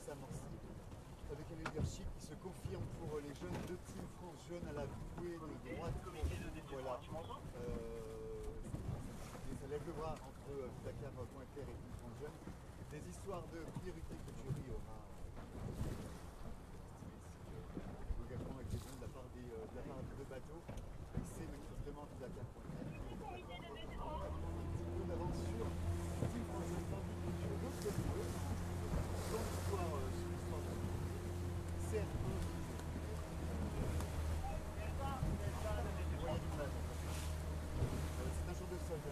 s'amorcer avec un leadership qui se confirme pour les jeunes de Team France Jeunes à la bouée de droite. Voilà. Ça lève le bras entre Dakar.fr et Team France Jeunes. Des histoires de priorité que le jury aura également avec des gens de la part de bateaux. C'est manifestement du Dakar.fr. On a un petit peu d'avance sur Team France Jeunes, tandis que sur l'autre lieu, dans l'histoire de certes, c'est un jour de solde.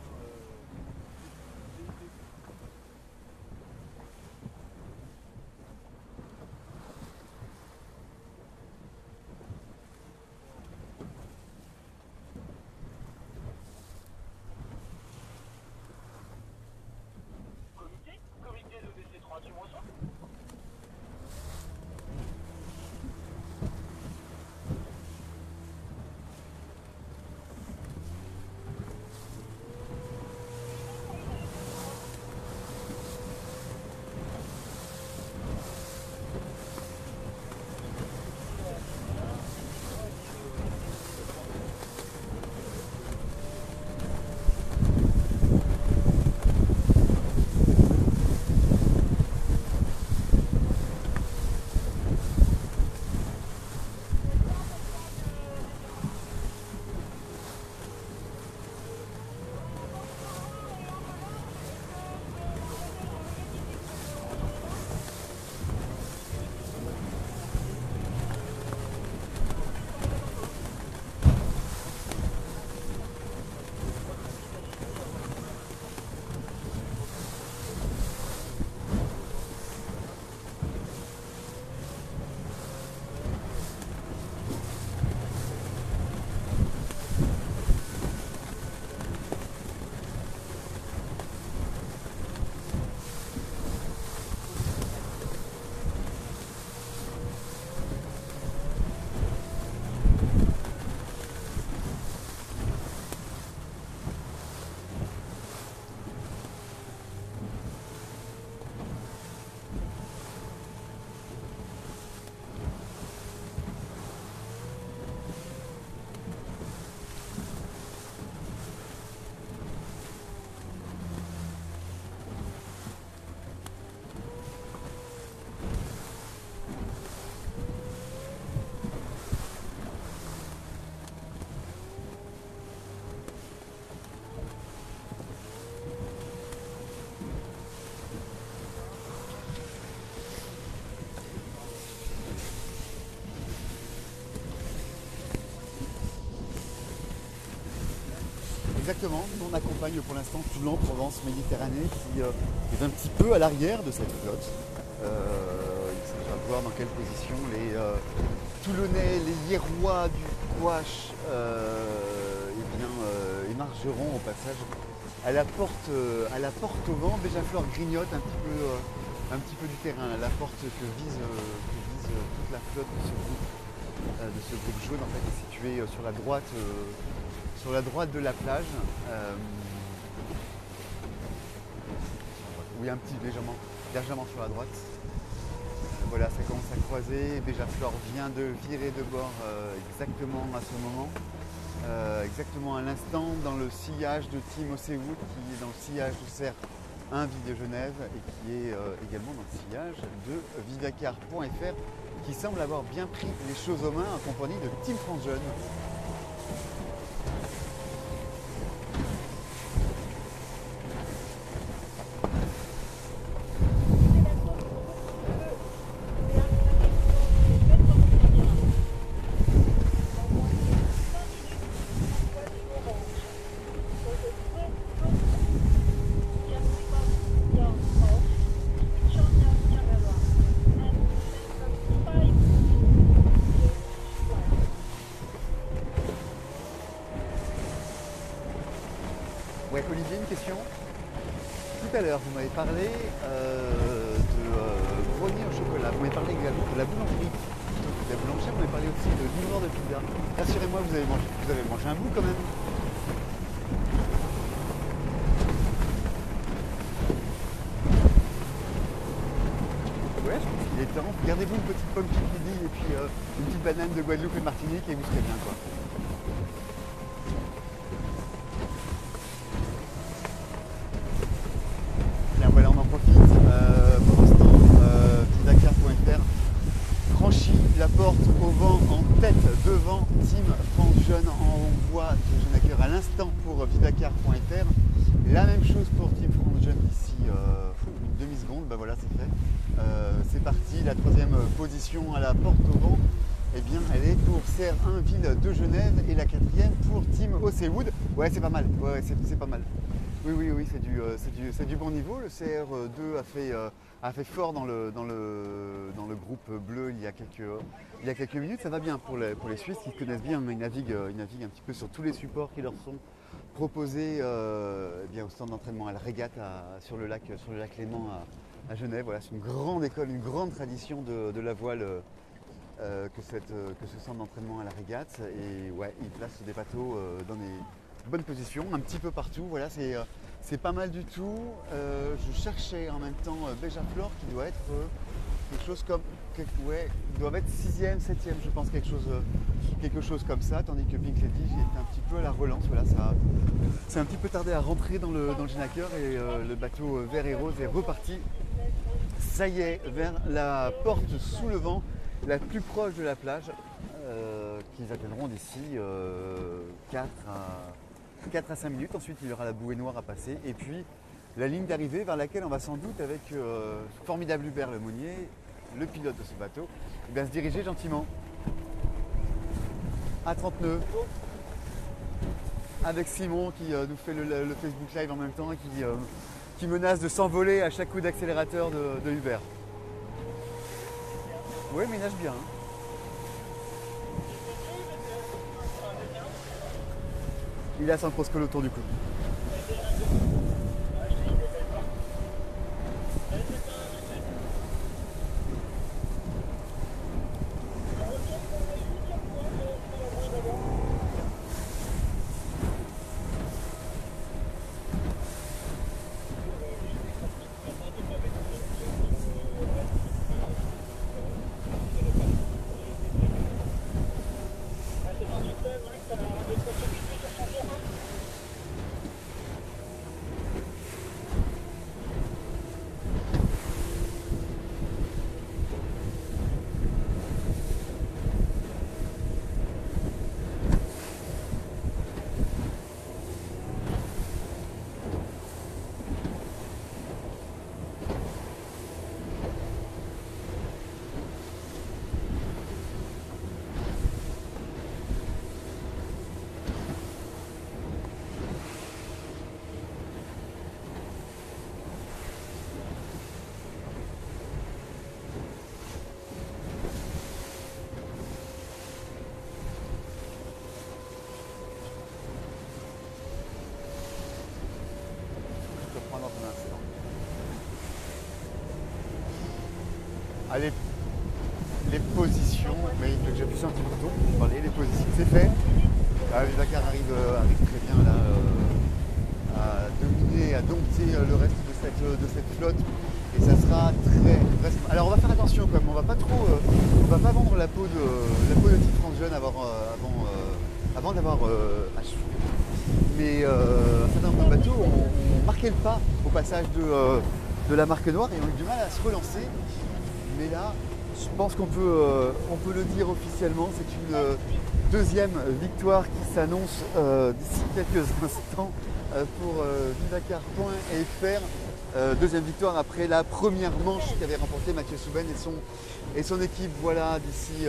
Comité de DC3, tu me reçois? Exactement, nous on accompagne pour l'instant Toulon, Provence, Méditerranée qui est un petit peu à l'arrière de cette flotte. Il s'agira de voir dans quelle position les Toulonnais, les Hierrois du Couache émargeront au passage à la porte au vent. Béjaflor grignote un petit peu du terrain, la porte que vise toute la flotte de ce groupe jaune en fait, est située sur la droite de la plage. Oui, un petit légèrement sur la droite. Voilà, ça commence à croiser. Béjaflor vient de virer de bord exactement à ce moment. Exactement à l'instant dans le sillage de Team Océwood qui est dans le sillage de Cerf 1 Ville de Genève et qui est également dans le sillage de Vivacar.fr qui semble avoir bien pris les choses aux mains en compagnie de Team France Jeunes. Ouais, Olivier, une question. Tout à l'heure, vous m'avez parlé de grenier au chocolat. Vous m'avez parlé également de la boulangerie. De la boulangère, vous m'avez parlé aussi de livreur de pizza. Rassurez-moi, vous avez mangé un bout quand même. Ouais, je pense Il est temps. Gardez-vous une petite pomme Kikidi et puis une petite banane de Guadeloupe et Martinique et vous serez bien, quoi. Bien voilà, on en profite. Pour l'instant, Dakar.fr franchit la porte au vent en tête devant Team France Jeune en voie de jeune accueil à l'instant pour Vidakar.fr. La même chose pour Team France Jeune d'ici une demi-seconde, ben voilà, c'est fait. C'est parti, la troisième position à la porte au vent, eh bien, elle est pour CR1 Ville de Genève et la quatrième pour Team Osewood. Ouais, c'est pas mal, ouais, c'est pas mal. Oui, c'est du bon niveau. Le CR2 a fait fort dans le groupe bleu il y a quelques minutes. Ça va bien pour les Suisses qui connaissent bien, mais ils naviguent un petit peu sur tous les supports qui leur sont proposés eh bien, au stand d'entraînement à la régate sur le lac Léman à Genève. Voilà, c'est une grande école, une grande tradition de la voile que ce centre d'entraînement à la régate. Et ouais, ils placent des bateaux dans des bonnes positions, un petit peu partout. Voilà, c'est pas mal du tout. Je cherchais en même temps Béjaflor qui doit être quelque chose comme, ouais, il doit être 6e, 7e, je pense, quelque chose comme ça, tandis que Pink Lady était un petit peu à la relance. Voilà, ça c'est un petit peu tardé à rentrer dans le Ginaker et le bateau vert et rose est reparti. Ça y est, vers la porte sous le vent, la plus proche de la plage, qu'ils atteindront d'ici 4 à 5 minutes. Ensuite, il y aura la bouée noire à passer et puis la ligne d'arrivée vers laquelle on va sans doute, avec formidable Hubert Lemonnier, le pilote de ce bateau, eh bien, se diriger gentiment à 30 nœuds avec Simon qui nous fait le Facebook Live en même temps et qui menace de s'envoler à chaque coup d'accélérateur de Hubert. Oui, mais il nage bien. Hein. Il a son cross-col autour du cou. Allez, les positions, mais il faut que j'appuie sur un petit bouton pour parler. Les positions, c'est fait. Dakar arrive très bien là à dominer, à dompter le reste de cette flotte. Et ça sera très. Alors on va faire attention quand même, on va pas vendre la peau de Team France Jeune avant d'avoir achevé. Mais un certain nombre de bateaux ont marqué le pas au passage de la marque noire et ont eu du mal à se relancer. Mais là, je pense qu'on peut le dire officiellement, c'est une deuxième victoire qui s'annonce d'ici quelques instants pour Vidakar.fr. Deuxième victoire après la première manche qu'avait remporté Mathieu Souben et son équipe. Voilà, d'ici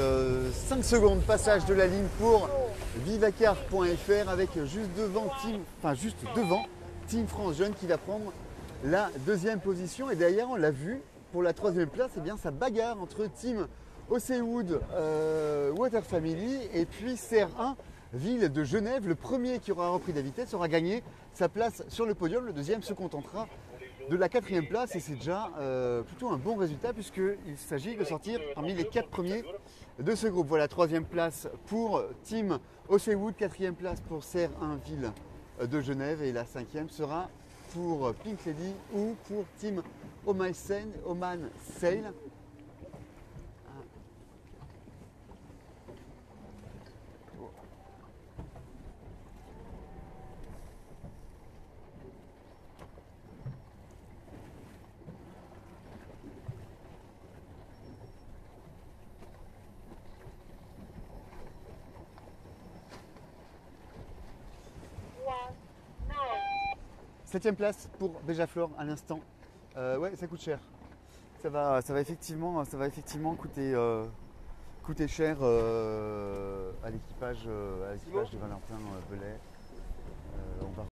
5 secondes, passage de la ligne pour Vidakar.fr avec juste devant Team France Jeune qui va prendre la deuxième position. Et derrière, on l'a vu, pour la troisième place, eh bien, ça bagarre entre Team Osewood Water Family et puis CR1 Ville de Genève. Le premier qui aura repris la vitesse aura gagné sa place sur le podium. Le deuxième se contentera de la quatrième place et c'est déjà plutôt un bon résultat puisqu'il s'agit de sortir parmi les 4 premiers de ce groupe. Voilà, troisième place pour Team Osewood, quatrième place pour CR1 Ville de Genève et la cinquième sera pour Pink Lady ou pour Team Oman Sail. 7ème place pour Béjaflor à l'instant. Ouais, ça coûte cher. Ça va effectivement coûter cher à l'équipage de Valentin Belay. On va